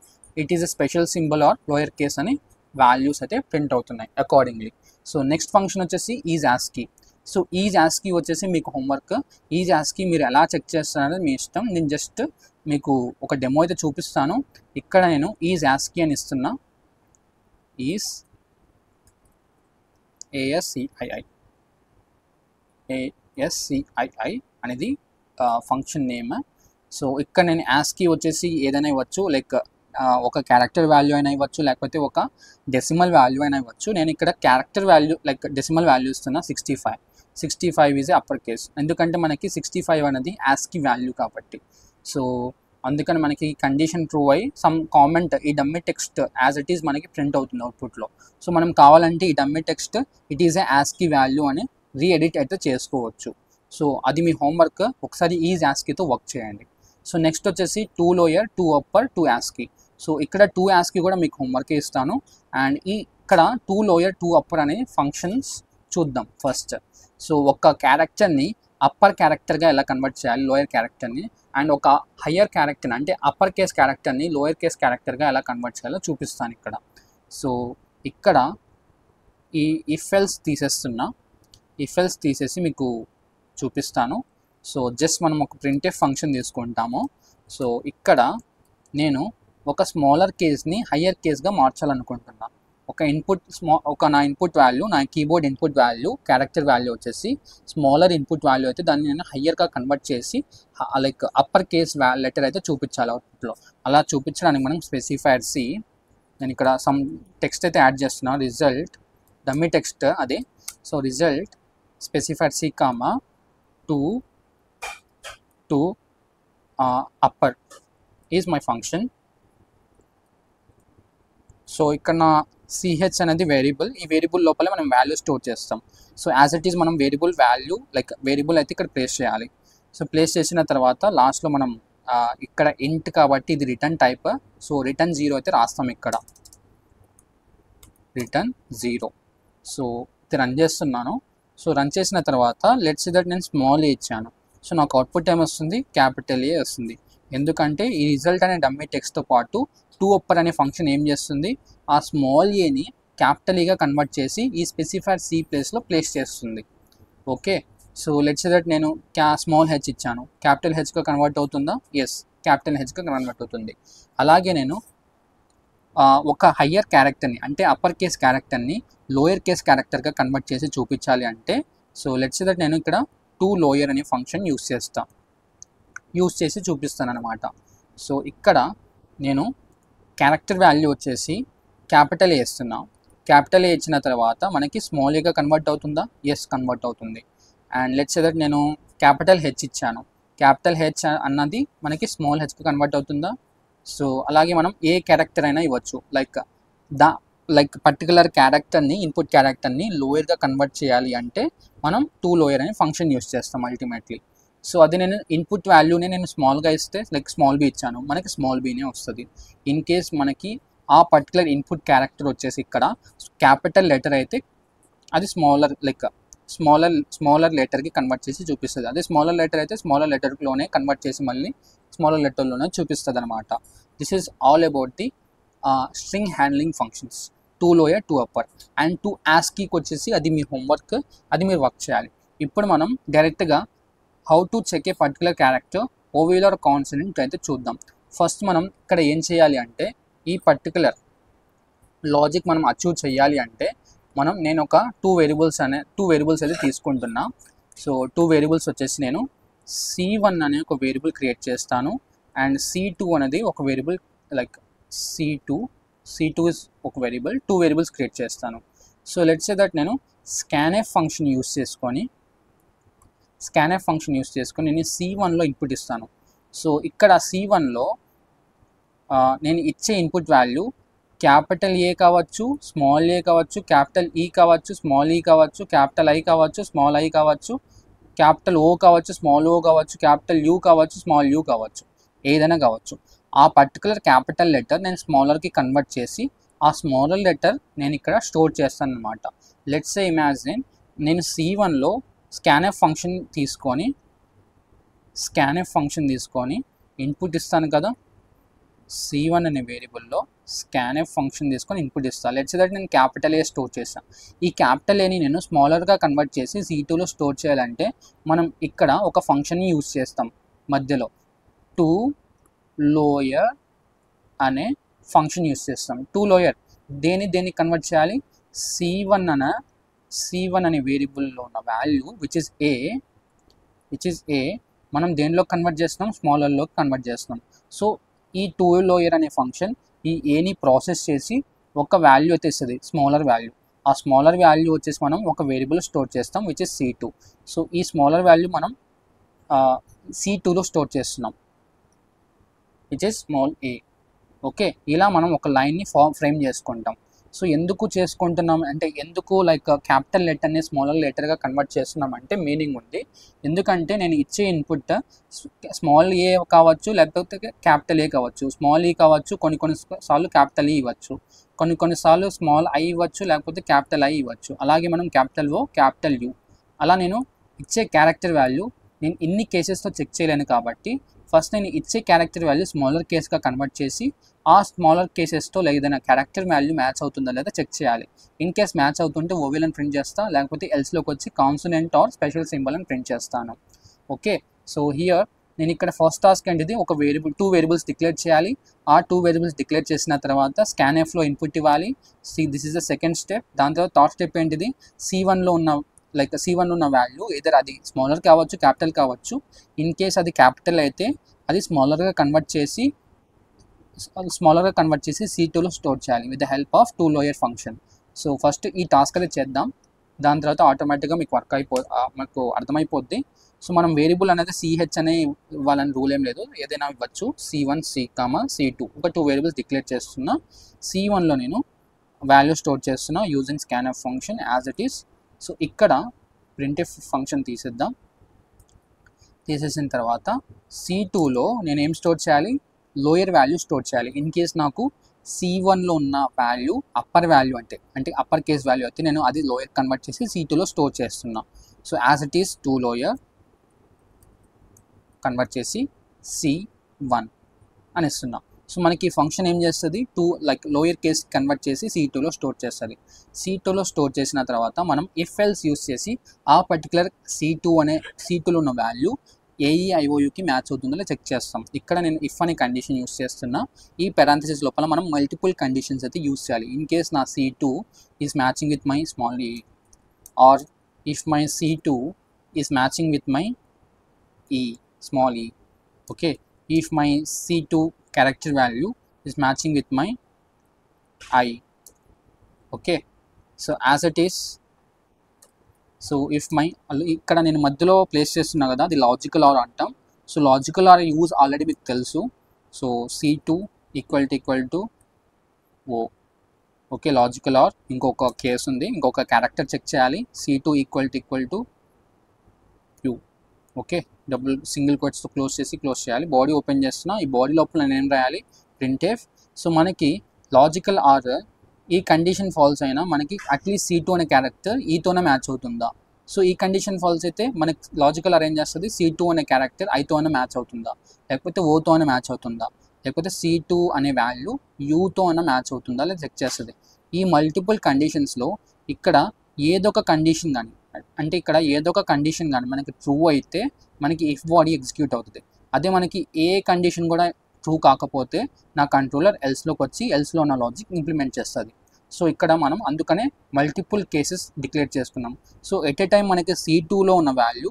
it is a special symbol are lower case అని వాల్యూస్ అయితే ప్రింట్ అవుతున్నాయి అకార్డింగ్లీ. సో నెక్స్ట్ ఫంక్షన్ వచ్చేసి is ASCII. So is ASCII వచ్చేసి మీకు హోంవర్క్. ఈజ్ యాస్కీ మీరు ఎలా చెక్ చేస్తారనేది మీ ఇష్టం. నేను జస్ట్ మీకు ఒక డెమో అయితే చూపిస్తాను. ఇక్కడ నేను ఈజ్ యాస్కీ అని ఇస్తున్నా. ఈజ్ ASCII అనేది ఫంక్షన్ నేమ్. సో ఇక్కడ నేను యాస్కీ వచ్చేసి ఏదైనా ఇవ్వచ్చు, లైక్ ఒక క్యారెక్టర్ వాల్యూ అయినా ఇవ్వచ్చు, లేకపోతే ఒక డెసిమల్ వాల్యూ అయినా ఇవ్వచ్చు. నేను ఇక్కడ character value like decimal value ఇస్తున్నా 65. 65 ఈజ్ అప్పర్ కేస్, ఎందుకంటే మనకి 65 అనేది యాస్కీ వాల్యూ కాబట్టి. సో అందుకని మనకి కండిషన్ ట్రూ అయ్యి సమ్ కామెంట్ ఈ dummy text as it is మనకి ప్రింట్ అవుతుంది అవుట్పుట్లో. సో మనం కావాలంటే ఈ dummy text it is A ASCII value అని రీఎడిట్ అయితే చేసుకోవచ్చు. సో అది మీ హోంవర్క్. ఒకసారి ఈజ్ యాస్కీతో వర్క్ చేయండి. సో నెక్స్ట్ వచ్చేసి 2 లోయర్ 2 అప్పర్ 2 యాస్కీ. సో ఇక్కడ 2 యాస్కీ కూడా మీకు హోంవర్క్ ఇస్తాను. అండ్ ఇక్కడ 2 లోయర్ 2 అప్పర్ అనే ఫంక్షన్స్ చూద్దాం ఫస్ట్. సో ఒక క్యారెక్టర్ని అప్పర్ క్యారెక్టర్గా ఎలా కన్వర్ట్ చేయాలి, లోయర్ క్యారెక్టర్ని, అండ్ ఒక హయ్యర్ క్యారెక్టర్ని అంటే అప్పర్ కేస్ క్యారెక్టర్ని లోయర్ కేస్ క్యారెక్టర్గా ఎలా కన్వర్ట్ చేయాలో చూపిస్తాను ఇక్కడ. సో ఇక్కడ ఈ ఇఫ్ ఎల్స్ తీసేస్తున్నా. ఇఫ్ ఎల్స్ తీసేసి మీకు చూపిస్తాను. సో జస్ట్ మనం ఒక ప్రింట్ఎఫ్ ఫంక్షన్ తీసుకుంటాము. సో ఇక్కడ నేను ఒక స్మాలర్ కేస్ని హయ్యర్ కేస్గా మార్చాలనుకుంటున్నా. నా ఇన్పుట్ వాల్యూ, నా keyboard input value character value వచ్చేసి స్మాలర్ ఇన్పుట్ వాల్యూ అయితే దాన్ని నేను హయ్యర్గా కన్వర్ట్ చేసి లైక్ అప్పర్ కేస్ లెటర్ అయితే చూపించాలి అవుట్పుట్లో. అలా చూపించడానికి మనం స్పెసిఫైడ్ సి, నేను ఇక్కడ సమ్ టెక్స్ట్ అయితే యాడ్ చేస్తున్నా. రిజల్ట్ డమ్మీ టెక్స్ట్ అదే. So result specified C comma 2 upper is my function. So ఇక్కడ నా సిహెచ్ అనేది వేరియబుల్. ఈ వేరియబుల్ లోపల మనం వాల్యూ స్టోర్ చేస్తాం. సో యాజ్ ఇట్ ఈస్ మనం వేరియబుల్ వాల్యూ లైక్ వేరియబుల్ అయితే ఇక్కడ ప్లేస్ చేయాలి. సో ప్లేస్ చేసిన తర్వాత లాస్ట్లో మనం ఇక్కడ ఇంట్ కాబట్టి ఇది రిటర్న్ టైప్. సో రిటర్న్ 0 అయితే రాస్తాం ఇక్కడ, రిటర్న్ 0. సో ఇది రన్ చేస్తున్నాను. సో రన్ చేసిన తర్వాత లెట్స్ సే దట్ నేను స్మాల్ ఏ ఇచ్చాను. సో నాకు అవుట్పుట్ ఏం వస్తుంది, క్యాపిటల్ ఏ వస్తుంది. ఎందుకంటే ఈ రిజల్ట్ అనే డమ్మీ టెక్స్ట్తో పాటు 2 అప్పర్ అనే ఫంక్షన్ ఏం చేస్తుంది, ఆ స్మాల్ ఏని క్యాపిటల్ ఏగా కన్వర్ట్ చేసి ఈ స్పెసిఫైడ్ సి ప్లేస్లో ప్లేస్ చేస్తుంది. Okay. So let's say that నేను స్మాల్ హెచ్ ఇచ్చాను, క్యాపిటల్ హెచ్గా కన్వర్ట్ అవుతుందా? ఎస్, క్యాపిటల్ హెచ్గా కన్వర్ట్ అవుతుంది. అలాగే నేను ఒక హయ్యర్ క్యారెక్టర్ని అంటే అప్పర్ కేస్ క్యారెక్టర్ని లోయర్ కేస్ క్యారెక్టర్గా కన్వర్ట్ చేసి చూపించాలి అంటే, సో లెట్స్ సే దట్ నేను ఇక్కడ 2 లోయర్ అనే ఫంక్షన్ యూస్ చేసి చూపిస్తాను అనమాట. సో ఇక్కడ నేను క్యారెక్టర్ వాల్యూ వచ్చేసి క్యాపిటల్ ఏ ఇస్తున్నా. క్యాపిటల్ ఏ ఇచ్చిన తర్వాత మనకి స్మాల్ ఏగా కన్వర్ట్ అవుతుందా? ఎస్, కన్వర్ట్ అవుతుంది. అండ్ లెట్స్ సే దట్ నేను క్యాపిటల్ హెచ్ ఇచ్చాను. క్యాపిటల్ హెచ్ అన్నది మనకి స్మాల్ హెచ్కి కన్వర్ట్ అవుతుందా? సో అలాగే మనం ఏ క్యారెక్టర్ అయినా ఇవ్వచ్చు, లైక్ పర్టికులర్ క్యారెక్టర్ని ఇన్పుట్ క్యారెక్టర్ని లోయర్గా కన్వర్ట్ చేయాలి అంటే మనం 2 లోయర్ అనే ఫంక్షన్ యూస్ చేస్తాం అల్టిమేట్లీ. సో అది నేను ఇన్పుట్ వాల్యూని నేను స్మాల్గా ఇస్తే లైక్ స్మాల్ బీ ఇచ్చాను, మనకి స్మాల్ బీనే వస్తుంది. ఇన్ కేస్ మనకి ఆ పర్టికులర్ ఇన్పుట్ క్యారెక్టర్ వచ్చేసి ఇక్కడ క్యాపిటల్ లెటర్ అయితే అది స్మాలర్ లెటర్కి కన్వర్ట్ చేసి చూపిస్తుంది. అదే స్మాలర్ లెటర్ అయితే స్మాలర్ లెటర్లోనే కన్వర్ట్ చేసి మళ్ళీ స్మాలర్ లెటర్లోనే చూపిస్తుంది అనమాట. This is all about the string handling functions, 2 lower 2 upper. And 2 యాస్కీకి వచ్చేసి అది మీ హోంవర్క్, అది మీరు వర్క్ చేయాలి. ఇప్పుడు మనం డైరెక్ట్గా how to check a particular character vowel or consonant అయితే చూద్దాం. ఫస్ట్ మనం ఇక్కడ ఏం చేయాలి అంటే ఈ పర్టికులర్ లాజిక్ మనం అచీవ్ చేయాలి అంటే నేను ఒక 2 వేరియబుల్స్ అయితే తీసుకుంటున్నా. సో 2 వేరియబుల్స్ వచ్చేసి నేను C1 అనే ఒక వేరియబుల్ క్రియేట్ చేస్తాను అండ్ C2 అనేది ఒక వేరియబుల్, లైక్ C2 ఇస్ ఒక వేరియబుల్, 2 వేరియబుల్స్ క్రియేట్ చేస్తాను. సో లెట్స్ సే దట్ నేను స్కాన్ఎఫ్ ఫంక్షన్ యూస్ చేసుకొని నేను C1లో ఇన్పుట్ ఇస్తాను. సో ఇక్కడ C1లో నేను ఇచ్చే ఇన్పుట్ వాల్యూ క్యాపిటల్ ఏ కావచ్చు, స్మాల్ ఏ కావచ్చు, క్యాపిటల్ ఈ కావచ్చు, స్మాల్ ఈ కావచ్చు, క్యాపిటల్ ఐ కావచ్చు, స్మాల్ ఐ కావచ్చు, క్యాపిటల్ ఓ కావచ్చు, స్మాల్ ఓ కావచ్చు, క్యాపిటల్ యూ కావచ్చు, స్మాల్ యూ కావచ్చు, ఏదైనా కావచ్చు. ఆ పర్టికులర్ క్యాపిటల్ లెటర్ నేను స్మాలర్కి కన్వర్ట్ చేసి ఆ స్మాలర్ లెటర్ నేను ఇక్కడ స్టోర్ చేస్తాను అనమాట. లెట్స్ సే ఇమాజిన్ నేను C1లో స్కాన్ఎఫ్ ఫంక్షన్ తీసుకొని ఇన్పుట్ ఇస్తాను కదా. C1 అనే వేరియబుల్లో స్కాన్ఎఫ్ ఫంక్షన్ తీసుకొని ఇన్పుట్ ఇస్తాను. లెట్స్ సే దట్ నేను క్యాపిటల్ ఏ స్టోర్ చేస్తాను. ఈ క్యాపిటల్ ఏని నేను స్మాలర్గా కన్వర్ట్ చేసి C2లో స్టోర్ చేయాలంటే మనం ఇక్కడ ఒక ఫంక్షన్ని యూజ్ చేస్తాం. మధ్యలో టు లోయర్ అనే ఫంక్షన్ యూజ్ చేస్తాం. టు లోయర్ దేన్ని కన్వర్ట్ చేయాలి? C1 అనే వేరియబుల్లో ఉన్న వాల్యూ విచ్ ఇస్ ఏ మనం దేనిలో కన్వర్ట్ చేస్తున్నాం? స్మాలర్లోకి కన్వర్ట్ చేస్తున్నాం. సో ఈ టు లోయర్ అనే ఫంక్షన్ ఈ ఏని ప్రాసెస్ చేసి ఒక వాల్యూ అయితే ఇస్తుంది, స్మాలర్ వాల్యూ. ఆ స్మాలర్ వాల్యూ వచ్చేసి మనం ఒక వేరియబుల్ స్టోర్ చేస్తాం విచ్ ఇస్ C2. సో ఈ స్మాలర్ వాల్యూ మనం C2లో స్టోర్ చేస్తున్నాం which is small A. Okay, ఇలా మనం ఒక లైన్ని ఫ్రేమ్ చేసుకుంటాం. సో ఎందుకు చేసుకుంటున్నాం అంటే, ఎందుకు లైక్ క్యాపిటల్ లెటర్ని స్మాలర్ లెటర్గా కన్వర్ట్ చేస్తున్నాం అంటే మీనింగ్ ఉంది. ఎందుకంటే నేను ఇచ్చే ఇన్పుట్ స్మాల్ ఏ కావచ్చు, లేకపోతే క్యాపిటల్ ఏ కావచ్చు, స్మాల్ ఈ కావచ్చు, కొన్ని సార్లు క్యాపిటల్ ఈ ఇవ్వచ్చు, కొన్నిసార్లు స్మాల్ ఐ ఇవ్వచ్చు, లేకపోతే క్యాపిటల్ ఐ ఇవ్వచ్చు. అలాగే మనం క్యాపిటల్ ఓ, క్యాపిటల్ యూ, అలా నేను ఇచ్చే క్యారెక్టర్ వాల్యూ నేను ఇన్ని కేసెస్తో చెక్ చేయలేను. కాబట్టి ఫస్ట్ నేను ఇచ్చే క్యారెక్టర్ వాల్యూ స్మాలర్ కేస్గా కన్వర్ట్ చేసి ఆ స్మాలర్ కేసెస్తో ఏదైనా క్యారెక్టర్ వాల్యూ మ్యాచ్ అవుతుందా లేదా చెక్ చేయాలి. ఇన్ కేస్ మ్యాచ్ అవుతుంటే ఓవెల్ అని ప్రింట్ చేస్తా, లేకపోతే ఎల్స్లోకి వచ్చి కాన్సోనెంట్ ఆర్ స్పెషల్ సింబల్ అని ప్రింట్ చేస్తాను. ఓకే, సో హియర్ నేను ఇక్కడ ఫస్ట్ టాస్క్ ఏంటిది, ఒక వేరియబుల్ 2 వేరియబుల్స్ డిక్లేర్ చేయాలి. ఆ 2 వేరియబుల్స్ డిక్లేర్ చేసిన తర్వాత స్కాన్ఎఫ్లో ఇన్పుట్ ఇవ్వాలి. This is the second step. దాని తర్వాత థర్డ్ స్టెప్ ఏంటిది, C1లో ఉన్న వాల్యూ ఏదర్ అది స్మాలర్ కావచ్చు, క్యాపిటల్ కావచ్చు. ఇన్ కేస్ అది క్యాపిటల్ అయితే అది స్మాలర్గా కన్వర్ట్ చేసి C2లో స్టోర్ చేయాలి with the help off to lower function. So first ఈ టాస్క్ అయితే చేద్దాం. దాని తర్వాత ఆటోమేటిక్గా మీకు మనకు అర్థమైపోద్ది. సో మనం వేరియబుల్ అనేది CH అనే ఇవ్వాలని రూల్ ఏం లేదు, ఏదైనా ఇవ్వచ్చు. C1, C2 ఒక 2 వేరియబుల్స్ డిక్లేర్ చేస్తున్నా. C1లో నేను వాల్యూ స్టోర్ చేస్తున్నా using scanf function as it is. So ఇక్కడ ప్రింట్ఎఫ్ ఫంక్షన్ తీసేసిన తర్వాత C2లో నేను ఏం స్టోర్ చేయాలి, లోయర్ వాల్యూ స్టోర్ చేయాలి. ఇన్ కేస్ నాకు C1లో ఉన్న వాల్యూ అప్పర్ వాల్యూ అంటే అప్పర్ కేస్ వాల్యూ అయితే నేను అది లోయర్ కన్వర్ట్ చేసి C2లో స్టోర్ చేస్తున్నా. So as it is to lower convert చేసి C1 అని ఇస్తున్నా. సో మనకి ఈ ఫంక్షన్ ఏం చేస్తుంది, లోయర్ కేస్ కన్వర్ట్ చేసి C2లో స్టోర్ చేస్తుంది. C2లో స్టోర్ చేసిన తర్వాత మనం ఇఫ్ ఎల్స్ యూస్ చేసి ఆ పర్టికులర్ C2లో ఉన్న వాల్యూ AEIOUకి మ్యాచ్ అవుతుందో చెక్ చేస్తాం. ఇక్కడ నేను ఇఫ్ అనే కండిషన్ యూస్ చేస్తున్నా. ఈ పెరాంథసిస్ లోపల మనం మల్టిపుల్ కండిషన్స్ అయితే యూస్ చేయాలి. ఇన్ కేస్ నా C2 is matching with my small e, or if my C2 is matching with my small e. Okay, if my C2 character value is matching with my I. Okay, so as it is, so if my ఇక్కడ నేను మధ్యలో place చేస్తున్నా కదా, అది logical or అంటాం. So logical or use already మీకు తెలుసు. So C2 equal to O. Okay, logical or ఇంకొక కేసు ఉంది, ఇంకొక క్యారెక్టర్ చెక్ చేయాలి. C2 equal to U. Okay, double single కోట్స్తో క్లోజ్ చేయాలి. బాడీ ఓపెన్ చేస్తున్నా. ఈ బాడీ లోపల నేను ఏం రాయాలి, ప్రింట్ఎఫ్. సో మనకి లాజికల్ ఆర్ ఈ కండిషన్ ఫాల్స్ అయినా మనకి అట్లీస్ట్ C2 అనే క్యారెక్టర్ ఈతోనే మ్యాచ్ అవుతుందా. సో ఈ కండిషన్ ఫాల్స్ అయితే మనకి లాజికల్ అరేంజ్ చేస్తుంది C2 అనే క్యారెక్టర్ ఐతోనే మ్యాచ్ అవుతుందా, లేకపోతే ఓతో అనే మ్యాచ్ అవుతుందా, లేకపోతే C2 అనే వాల్యూ యూతో అన్న మ్యాచ్ అవుతుందా లేదా చెక్ చేస్తుంది. ఈ మల్టిపుల్ కండిషన్స్లో ఇక్కడ ఏదొక కండిషన్ కానీ మనకి ట్రూ అయితే మనకి ఇఫ్ బాడీ ఎగ్జిక్యూట్ అవుతుంది. అదే మనకి ఏ కండిషన్ కూడా ట్రూ కాకపోతే నా కంట్రోలర్ ఎల్స్లోకి వచ్చి ఎల్స్లో ఉన్న లాజిక్ ఇంప్లిమెంట్ చేస్తుంది. సో ఇక్కడ మనం అందుకనే మల్టిపుల్ కేసెస్ డిక్లేర్ చేసుకున్నాం. సో ఎట్ ఏ టైం మనకి C2లో ఉన్న వాల్యూ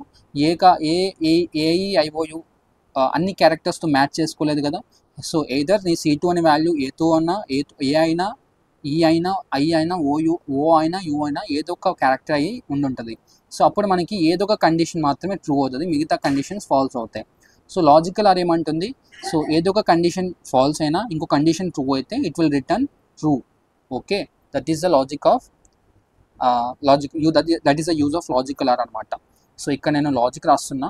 AEIOU అన్ని క్యారెక్టర్స్తో మ్యాచ్ చేసుకోలేదు కదా. సో ఎయిదర్ నీ C2 అనే వాల్యూ ఏతో అన్నా ఏ అయినా ఈ అయినా ఐ అయినా ఓ అయినా యూ అయినా ఏదో ఒక క్యారెక్టర్ అయ్యి ఉండుంటుంది. సో అప్పుడు మనకి ఏదో ఒక కండిషన్ మాత్రమే ట్రూ అవుతుంది, మిగతా కండిషన్స్ ఫాల్స్ అవుతాయి. సో లాజికల్ ఆర్ ఏమంటుంది, సో ఏదో ఒక కండిషన్ ఫాల్స్ అయినా ఇంకో కండిషన్ ట్రూ అయితే it will return true. Okay, that is the logic of that is the use of logical or అనమాట. సో ఇక్కడ నేను లాజిక్ రాస్తున్నా.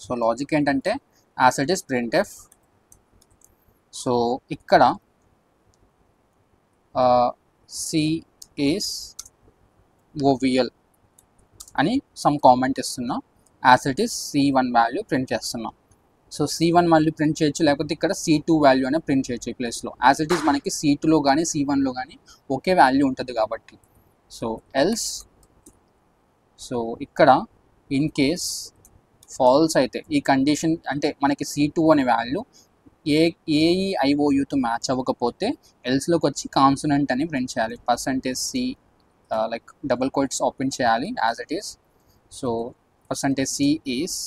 సో లాజిక్ ఏంటంటే as it is printf. So ఇక్కడ సి ఈస్ ఓవిఎల్ అని some comment ఇస్తున్నా, as it is C1 value print చేస్తున్నా. So C1 value print చేయొచ్చు, లేకపోతే ఇక్కడ C2 వాల్యూ అనే ప్రింట్ చేయొచ్చు ఈ ప్లేస్లో. యాజ్ ఇట్ ఈస్ మనకి C2లో కానీ C1లో కానీ ఒకే వాల్యూ ఉంటుంది కాబట్టి. సో ఎల్స్, సో ఇక్కడ ఇన్ కేస్ ఫాల్స్ అయితే ఈ కండిషన్ అంటే మనకి C2 అనే వాల్యూ AEIOUతో మ్యాచ్ అవ్వకపోతే ఎల్స్లోకి వచ్చి కాన్సోనెంట్ అని ప్రింట్ చేయాలి. %C like double quotes open చేయాలి as it is. So %C is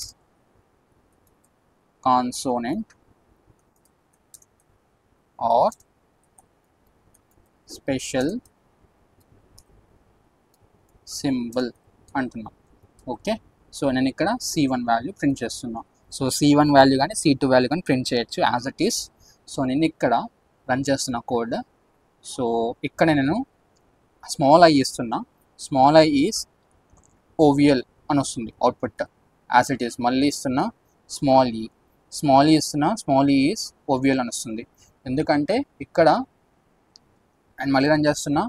consonant or special symbol అంటున్నాం. ఓకే, సో నేను ఇక్కడ C1 వాల్యూ ప్రింట్ చేస్తున్నా. సో C1 వాల్యూ కానీ C2 వాల్యూ కానీ ప్రింట్ చేయొచ్చు యాజ్ ఇట్ ఈస్. సో నేను ఇక్కడ రన్ చేస్తున్న కోడ్. సో ఇక్కడ నేను స్మాల్ ఐ ఇస్తున్నా, స్మాల్ ఐ ఈస్ ఓవిఎల్ అని వస్తుంది అవుట్పుట్ యాజ్ ఇట్ ఈస్. మళ్ళీ ఇస్తున్నా స్మాల్ ఈ, స్మాల్ ఈ ఇస్తున్నా, స్మాల్ ఈ ఈస్ ఓవిఎల్ అని వస్తుంది. ఎందుకంటే ఇక్కడ అండ్ మళ్ళీ రన్ చేస్తున్నా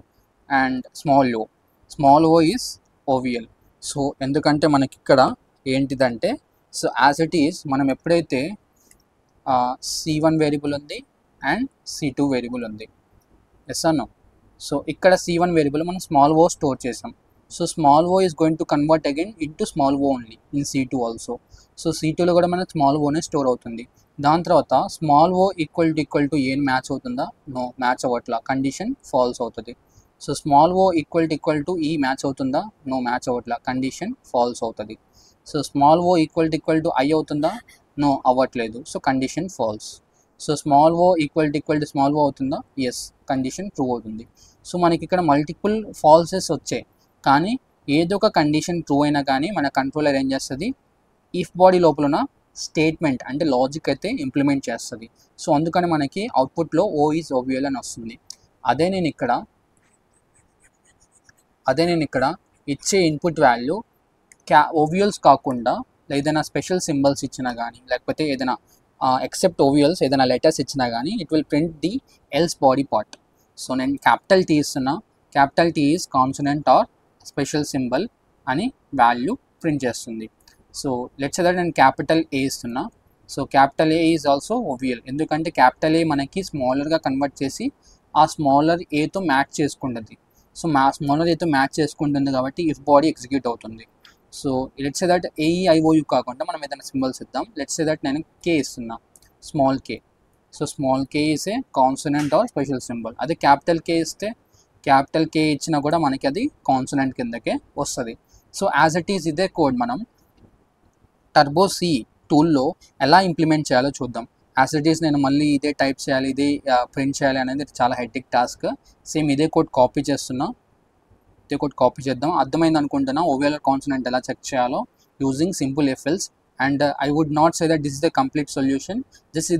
and small O is vowel. So ఎందుకంటే మనకి ఇక్కడ ఏంటిదంటే, సో యాజ్ ఇట్ ఈస్ మనం ఎప్పుడైతే C1 వేరియబుల్ ఉంది అండ్ C2 వేరియబుల్ ఉంది, ఎస్ అన్నో. సో ఇక్కడ C1 వేరియబుల్ మనం స్మాల్ ఓ స్టోర్ చేసాం. So small O is going to convert again into small O only in C2 also. So C2లో కూడా మనకు స్మాల్ ఓనే స్టోర్ అవుతుంది. దాని తర్వాత స్మాల్ ఓ ఈక్వల్ టు ఏం మ్యాచ్ అవుతుందా, నో మ్యాచ్ అవ్వట్లా, కండిషన్ ఫాల్స్ అవుతుంది. So small O equal to E match అవుతుందా, నో మ్యాచ్ అవ్వట్లా, కండిషన్ ఫాల్స్ అవుతుంది. So small O equal to I అవుతుందా, నో అవ్వట్లేదు, so condition false. So small O equal to small O అవుతుందా, yes, condition true అవుతుంది. So మనకి ఇక్కడ multiple ఫాల్సెస్ వచ్చాయి, కానీ ఏదో ఒక కండిషన్ ట్రూ అయినా కానీ మన కంట్రోలర్ ఏం చేస్తుంది, ఇఫ్ బాడీ లోపల స్టేట్మెంట్ అంటే లాజిక్ అయితే ఇంప్లిమెంట్ చేస్తుంది. సో అందుకని మనకి అవుట్పుట్లో ఓ ఈజ్ ఓవిఎల్ అని వస్తుంది. అదే నేను ఇక్కడ ఇచ్చే ఇన్పుట్ వాల్యూ ఓవియల్స్ కాకుండా ఏదైనా స్పెషల్ సింబల్స్ ఇచ్చినా కానీ, లేకపోతే ఏదైనా ఎక్సెప్ట్ ఓవియల్స్ ఏదైనా లెటర్స్ ఇచ్చినా కానీ it will print the else body part. So నేను క్యాపిటల్ టీ ఇస్తున్నా, capital T is consonant or special symbol అని వాల్యూ ప్రింట్ చేస్తుంది. సో లెట్స్ సే దట్ నేను క్యాపిటల్ ఏ ఇస్తున్నా. So capital A is also vowel, ఎందుకంటే capital ఏ మనకి స్మాలర్గా convert చేసి ఆ స్మాలర్ ఏతో మ్యాచ్ చేసుకుంటుంది. సో స్మాలర్ ఏతో మ్యాచ్ చేసుకుంటుంది కాబట్టి ఇఫ్ బాడీ ఎగ్జిక్యూట్ అవుతుంది. So let's say that AEIOU కాకుండా మనం ఏదైనా సింబల్స్ ఇద్దాం. లెట్స్ సే దట్ నేను కే ఇస్తున్నా, small K. So small K is a consonant or special symbol. అదే క్యాపిటల్ కే ఇస్తే, క్యాపిటల్ కే ఇచ్చినా కూడా మనకి అది కాన్సోనెంట్ కిందకే వస్తుంది. సో యాజ్ ఇట్ ఈస్ ఇదే కోడ్ మనం టర్బో సి టూల్లో ఎలా ఇంప్లిమెంట్ చేయాలో చూద్దాం. యాజ్ ఇట్ ఈస్ నేను మళ్ళీ ఇదే టైప్ చేయాలి, ఇదే ప్రింట్ చేయాలి అనేది చాలా హెక్టిక్ టాస్క్. సేమ్ ఇదే కోడ్ కాపీ చేస్తున్నా, ఇదే కోడ్ కాపీ చేద్దాం. అర్థమైంది అనుకుంటున్నా ఓవిఎల్ కాన్సోనెంట్ ఎలా చెక్ చేయాలో using simple if else. And I would not say that this is the complete solution, just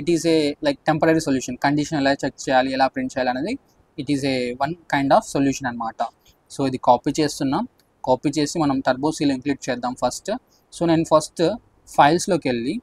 it is a like temporary solution. Condition ఎలా check చేయాలి, ఎలా ప్రింట్ చేయాలి అనేది it is a one kind of solution అనమాట. So ఇది copy చేస్తున్నాం, copy చేసి మనం టర్బో సిలో ఇంక్లూడ్ చేద్దాం ఫస్ట్. సో నేను ఫస్ట్ ఫైల్స్లోకి వెళ్ళి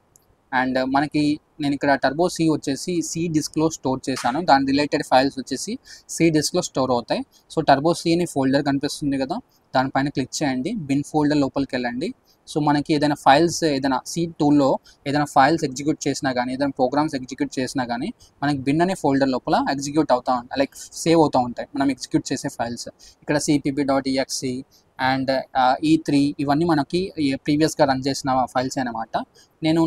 అండ్ మనకి నేను ఇక్కడ టర్బో సి వచ్చేసి సి డిస్క్లో స్టోర్ చేశాను, దాని రిలేటెడ్ ఫైల్స్ వచ్చేసి సి డిస్క్లో స్టోర్ అవుతాయి. సో టర్బో సిని ఫోల్డర్ కనిపిస్తుంది కదా, దానిపైన క్లిక్ చేయండి, బిన్ ఫోల్డర్ లోపలికి వెళ్ళండి. సో మనకి ఏదైనా ఫైల్స్, ఏదైనా సి టూల్లో ఏదైనా ఫైల్స్ ఎగ్జిక్యూట్ చేసినా కానీ, ఏదైనా ప్రోగ్రామ్స్ ఎగ్జిక్యూట్ చేసినా కానీ మనకి బిన్ అనే ఫోల్డర్ లోపల ఎగ్జిక్యూట్ అవుతూ ఉంటాయి, లైక్ సేవ్ అవుతూ ఉంటాయి మనం ఎగ్జిక్యూట్ చేసే ఫైల్స్. ఇక్కడ cpp.exe అండ్ E3 ఇవన్నీ మనకి ప్రీవియస్గా రన్ చేసిన ఫైల్స్ అనమాట. నేను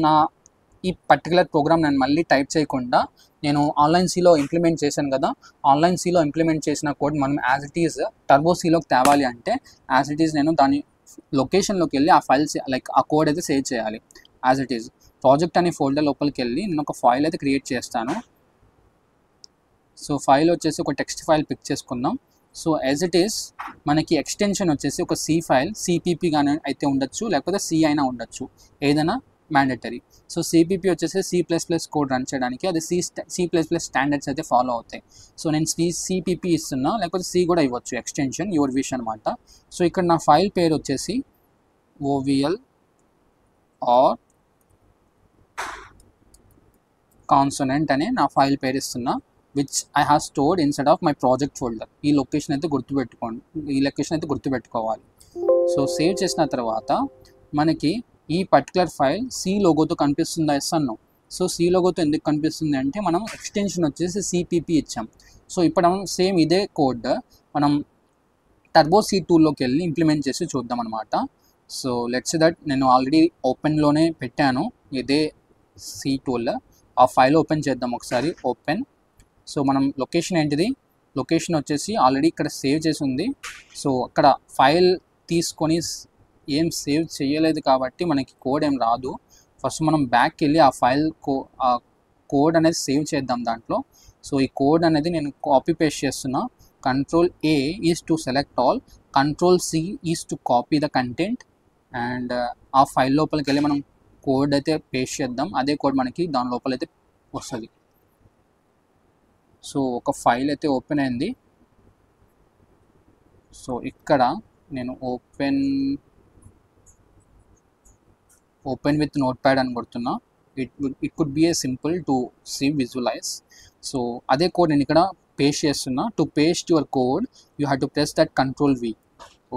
ఈ పర్టికులర్ ప్రోగ్రామ్ నేను మళ్ళీ టైప్ చేయకుండా నేను ఆన్లైన్ సిలో ఇంప్లిమెంట్ చేశాను కదా, ఆన్లైన్ సిలో ఇంప్లిమెంట్ చేసిన కోడ్ మనం యాజ్ ఇట్ ఈజ్ టర్బో సిలోకి తేవాలి అంటే యాజ్ ఇట్ ఈజ్ నేను దాని లొకేషన్లోకి వెళ్ళి ఆ ఫైల్స్ లైక్ ఆ కోడ్ అయితే సేవ్ చేయాలి. యాజ్ ఇట్ ఈజ్ ప్రాజెక్ట్ అనే ఫోల్డర్ లోపలికి వెళ్ళి నేను ఒక ఫైల్ అయితే క్రియేట్ చేస్తాను. సో ఫైల్ వచ్చేసి ఒక టెక్స్ట్ ఫైల్ పిక్ చేసుకుందాం. సో యాజ్ ఇట్ ఈస్ మనకి ఎక్స్టెన్షన్ వచ్చేసి ఒక సి ఫైల్, CPP కానీ అయితే ఉండొచ్చు, లేకపోతే సి అయినా ఉండొచ్చు, ఏదైనా మ్యాండేటరీ. సో సిపిపి వచ్చేసి C++ కోడ్ రన్ చేయడానికి అది C++ స్టాండర్డ్స్ అయితే ఫాలో అవుతాయి. సో నేను సిపిపి ఇస్తున్నా, లేకపోతే సి కూడా ఇవ్వచ్చు, ఎక్స్టెన్షన్ యువర్ విష్ అనమాట. సో ఇక్కడ నా ఫైల్ పేరు వచ్చేసి OVL ఆర్ కాన్సోనెంట్ అనే నా ఫైల్ పేరు ఇస్తున్నా, which I have stored inside of my project folder. ఈ లొకేషన్ అయితే గుర్తుపెట్టుకోవాలి. సో సేవ్ చేసిన తర్వాత మనకి ఈ పర్టికులర్ ఫైల్ సి లోగోతో కనిపిస్తుందా? ఎస్ అన్నాం. సో సి లోగోతో ఎందుకు కనిపిస్తుంది అంటే మనం ఎక్స్టెన్షన్ వచ్చేసి సిపిపి ఇచ్చాం. సో ఇప్పుడు మనం సేమ్ ఇదే కోడ్ మనం టర్బో సి టూల్లోకి వెళ్ళి ఇంప్లిమెంట్ చేసి చూద్దాం అనమాట. సో లెట్స్ దట్ నేను ఆల్రెడీ ఓపెన్లోనే పెట్టాను ఇదే సి టూల్. ఆ ఫైల్ ఓపెన్ చేద్దాం ఒకసారి. ఓపెన్. సో మనం లొకేషన్ ఏంటిది? లొకేషన్ వచ్చేసి ఆల్రెడీ ఇక్కడ సేవ్ చేసి ఉంది. సో అక్కడ ఫైల్ తీసుకొని ఏం సేవ్ చేయలేదు కాబట్టి మనకి కోడ్ ఏం రాదు. ఫస్ట్ మనం బ్యాక్కి వెళ్ళి ఆ ఫైల్ కోడ్ అనేది సేవ్ చేద్దాం దాంట్లో. సో ఈ కోడ్ అనేది నేను కాపీ పేస్ట్ చేస్తున్నా. Ctrl+A is to select all, Ctrl+C is to copy the content. And ఆ ఫైల్ లోపలికి వెళ్ళి మనం కోడ్ అయితే పేస్ట్ చేద్దాం. అదే కోడ్ మనకి దాని లోపల అయితే వస్తుంది. సో ఒక ఫైల్ అయితే ఓపెన్ అయింది. సో ఇక్కడ నేను ఓపెన్ విత్ నోట్ ప్యాడ్ అని కొడుతున్నా. It could be a simple to visualise. So అదే కోడ్ నేను ఇక్కడ పేస్ట్ చేస్తున్నా. To paste your code you have to press that Ctrl+V.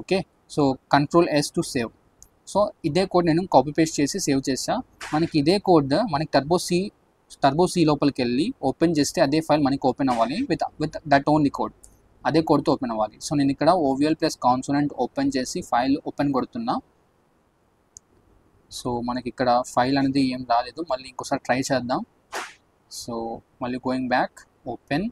Okay. So Ctrl+S to save. So ఇదే code నేను copy paste చేసి save చేసా. మనకి ఇదే కోడ్ మనకి టర్బో సి లోపలికి వెళ్ళి ఓపెన్ చేస్తే అదే ఫైల్ మనకి ఓపెన్ అవ్వాలి విత్ దట్ ఓన్లీ కోడ్. అదే కోడ్తో ఓపెన్ అవ్వాలి. సో నేను ఇక్కడ OVL ప్లస్ కాన్సోనెంట్ ఓపెన్ చేసి ఫైల్ ఓపెన్ కొడుతున్నా. సో మనకి ఇక్కడ ఫైల్ అనేది ఏం రాలేదు. మళ్ళీ ఇంకోసారి ట్రై చేద్దాం. సో మళ్ళీ going back, open.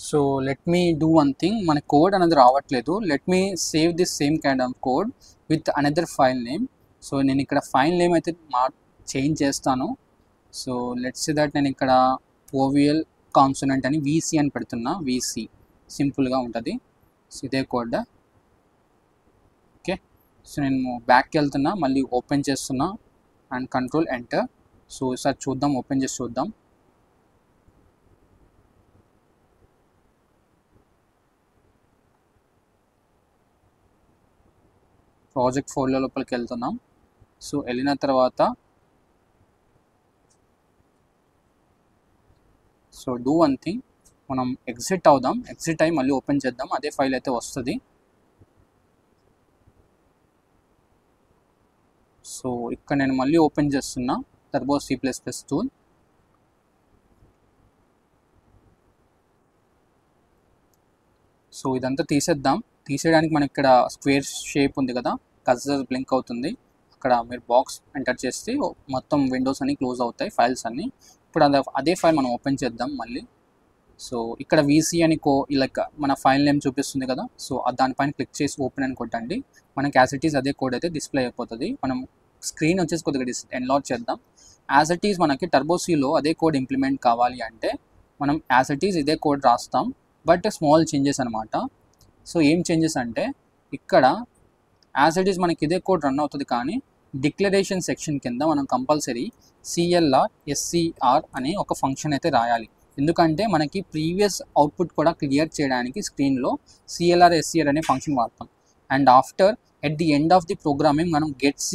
So let me do one thing. మన కోడ్ అనేది రావట్లేదు. Let me save this same kind of code with another file name. So నేను ఇక్కడ ఫైల్ నేమ్ అయితే చేంజ్ చేస్తాను. సో లెట్స్ సే దట్ నేను ఇక్కడ OVL కాన్సోనెంట్ అని VC అని పెడుతున్నా. VC సింపుల్గా ఉంటుంది. సో ఇదే కోడ్. ఓకే. సో నేను బ్యాక్కి వెళ్తున్నా, మళ్ళీ ఓపెన్ చేస్తున్నా అండ్ Ctrl+Enter. సో ఈసారి చూద్దాం, ఓపెన్ చేసి చూద్దాం. ప్రాజెక్ట్ ఫోల్డర్ లోపలికి వెళ్తున్నాం. సో వెళ్ళిన తర్వాత సో డూ వన్ థింగ్, మనం ఎగ్జిట్ అవుదాం. ఎగ్జిట్ అయ్యి మళ్ళీ ఓపెన్ చేద్దాం. అదే ఫైల్ అయితే వస్తుంది. సో ఇక్కడ నేను మళ్ళీ ఓపెన్ చేస్తున్నా టర్బో C++ టూల్. సో ఇదంతా తీసేద్దాం. తీసేయడానికి మనకి ఇక్కడ స్క్వేర్ షేప్ ఉంది కదా, కర్సర్ బ్లింక్ అవుతుంది. అక్కడ మీరు బాక్స్ ఎంటర్ చేస్తే మొత్తం విండోస్ అన్ని క్లోజ్ అవుతాయి, ఫైల్స్ అన్నీ. ఇప్పుడు అదే ఫైల్ మనం ఓపెన్ చేద్దాం మళ్ళీ. సో ఇక్కడ VC అని లైక్ మన ఫైల్ నేమ్ చూపిస్తుంది కదా, సో దానిపైన క్లిక్ చేసి ఓపెన్ అని కొట్టండి. మనకి యాజ్ ఇట్ ఈస్ అదే కోడ్ అయితే డిస్ప్లే అయిపోతుంది. మనం స్క్రీన్ వచ్చేసి కొద్దిగా ఎన్లాడ్ చేద్దాం. యాజ్ ఇట్ ఈస్ మనకి టర్బో సిలో అదే కోడ్ ఇంప్లిమెంట్ కావాలి అంటే మనం యాజ్ ఇట్ ఈస్ ఇదే కోడ్ రాస్తాం, బట్ స్మాల్ చేంజెస్ అనమాట. సో ఏం చేంజెస్ అంటే ఇక్కడ యాజ్ ఇట్ ఈస్ మనకి ఇదే కోడ్ రన్ అవుతుంది, కానీ డిక్లరేషన్ సెక్షన్ కింద మనం కంపల్సరీ CLR SCR అనే ఒక ఫంక్షన్ అయితే రాయాలి. ఎందుకంటే మనకి ప్రీవియస్ అవుట్పుట్ కూడా క్లియర్ చేయడానికి స్క్రీన్లో CLR SCR అనే ఫంక్షన్ వాడతాం. And after at the end of the programming మనం getch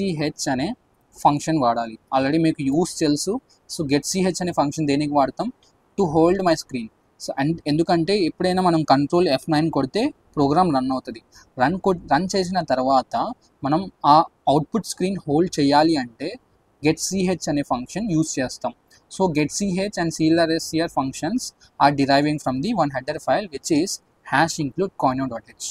అనే ఫంక్షన్ వాడాలి. ఆల్రెడీ మీకు యూస్ తెలుసు. సో getch అనే ఫంక్షన్ దేనికి వాడతాం? To hold my screen. So ఎందుకంటే ఎప్పుడైనా మనం Ctrl F9 కొడితే ప్రోగ్రామ్ రన్ అవుతుంది. రన్ చేసిన తర్వాత మనం ఆ అవుట్పుట్ స్క్రీన్ హోల్డ్ చేయాలి అంటే getch అనే ఫంక్షన్ యూస్ చేస్తాం. So getch and CLR SCR functions are deriving from the one header file which is #include coino.h.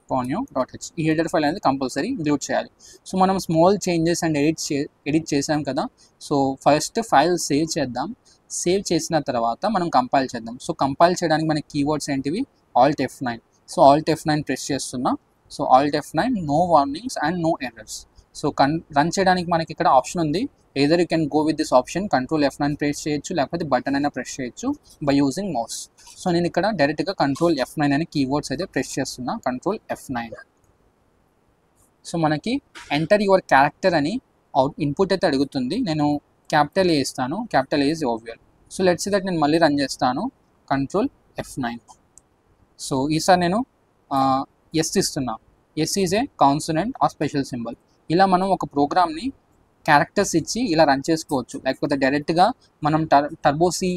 ponyo.h ఈ హెడర్ ఫైల్ అనేది కంపల్సరీ ఇంక్లూడ్ చేయాలి. సో మనం స్మాల్ చేంజెస్ అండ్ ఎడిట్ చేసాం కదా. సో ఫస్ట్ ఫైల్ సేవ్ చేద్దాం. Save చేసిన తర్వాత మనం కంపైల్ చేద్దాం. సో కంపైల్ చేయడానికి మనకి కీవర్డ్స్ ఏంటివి, Alt F9. So Alt F9 press చేస్తున్నా. So Alt F9 no warnings and no errors. So run చేయడానికి మనకి ఇక్కడ ఆప్షన్ ఉంది. Either you can go with this option, Ctrl F9 press చేయొచ్చు, లేకపోతే బటన్ అయినా ప్రెస్ చేయొచ్చు బై యూజింగ్ మౌస్. సో నేను ఇక్కడ డైరెక్ట్గా Ctrl F9 అనే కీవర్డ్స్ అయితే ప్రెస్ చేస్తున్నా. Ctrl F9. సో మనకి ఎంటర్ యువర్ క్యారెక్టర్ అని ఇన్పుట్ అయితే అడుగుతుంది. నేను క్యాపిటల్ ఏ ఇస్తాను. Capital A is vowel. So let's say that నేను మళ్ళీ రన్ చేస్తాను. Ctrl F9. సో ఈసారి నేను ఎస్ ఇస్తున్నా. S is a consonant or special symbol. ఇలా మనం ఒక ప్రోగ్రామ్ని క్యారెక్టర్స్ ఇచ్చి ఇలా రన్ చేసుకోవచ్చు. లేకపోతే డైరెక్ట్గా మనం టర్బోసీ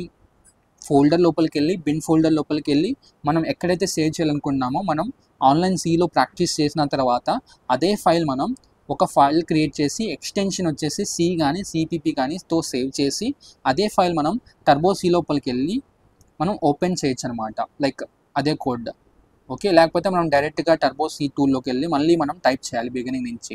ఫోల్డర్ లోపలికి వెళ్ళి, బిన్ ఫోల్డర్ లోపలికి వెళ్ళి మనం ఎక్కడైతే సేవ్ చేయాలనుకుంటున్నామో మనం ఆన్లైన్ సిలో ప్రాక్టీస్ చేసిన తర్వాత అదే ఫైల్ మనం ఒక ఫైల్ క్రియేట్ చేసి ఎక్స్టెన్షన్ వచ్చేసి సి కానీ సిపిపి కానీ తో సేవ్ చేసి అదే ఫైల్ మనం టర్బోసీ లోపలికి వెళ్ళి మనం ఓపెన్ చేయొచ్చు అనమాట. లైక్ అదే కోడ్. ఓకే, లేకపోతే మనం డైరెక్ట్గా టర్బోసీ టూల్లోకి వెళ్ళి మళ్ళీ మనం టైప్ చేయాలి బిగినింగ్ నుంచి.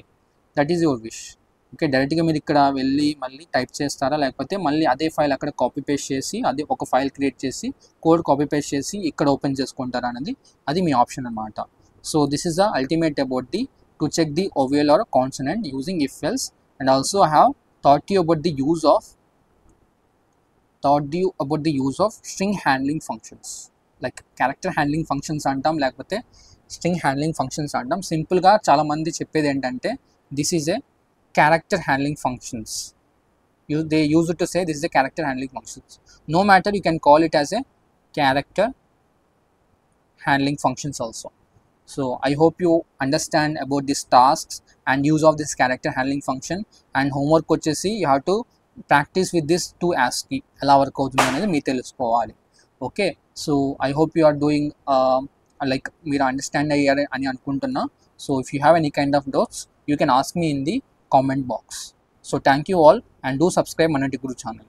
That is your wish. Okay, డైరెక్ట్గా మీరు ఇక్కడ వెళ్ళి మళ్ళీ టైప్ చేస్తారా, లేకపోతే మళ్ళీ అదే ఫైల్ అక్కడ కాపీ పేస్ట్ చేసి అదే ఒక ఫైల్ క్రియేట్ చేసి కోడ్ కాపీ పేస్ట్ చేసి ఇక్కడ ఓపెన్ చేసుకుంటారా అనేది అది మీ ఆప్షన్ అనమాట. So this is the ultimate about the to check the vowel or consonant using if else. And also I have taught you about the use of string handling functions. Like character handling functions అంటాం, లేకపోతే string handling functions అంటాం. సింపుల్గా చాలామంది చెప్పేది ఏంటంటే this is a character handling functions. They use it to say this is a character handling functions. No matter, you can call it as a character handling functions also. So I hope you understand about these tasks and use of this character handling function. And homework వచ్చేసి you have to practice with this to ASCII ఎలా work అవుతుంది అనేది మీరు తెలుసుకోవాలి. Okay, so I hope you are doing like మీరు understand అయ్యారు అని అనుకుంటున్నా. So if you have any kind of doubts, you can ask me in the comment box. So thank you all and do subscribe Manati Guru channel.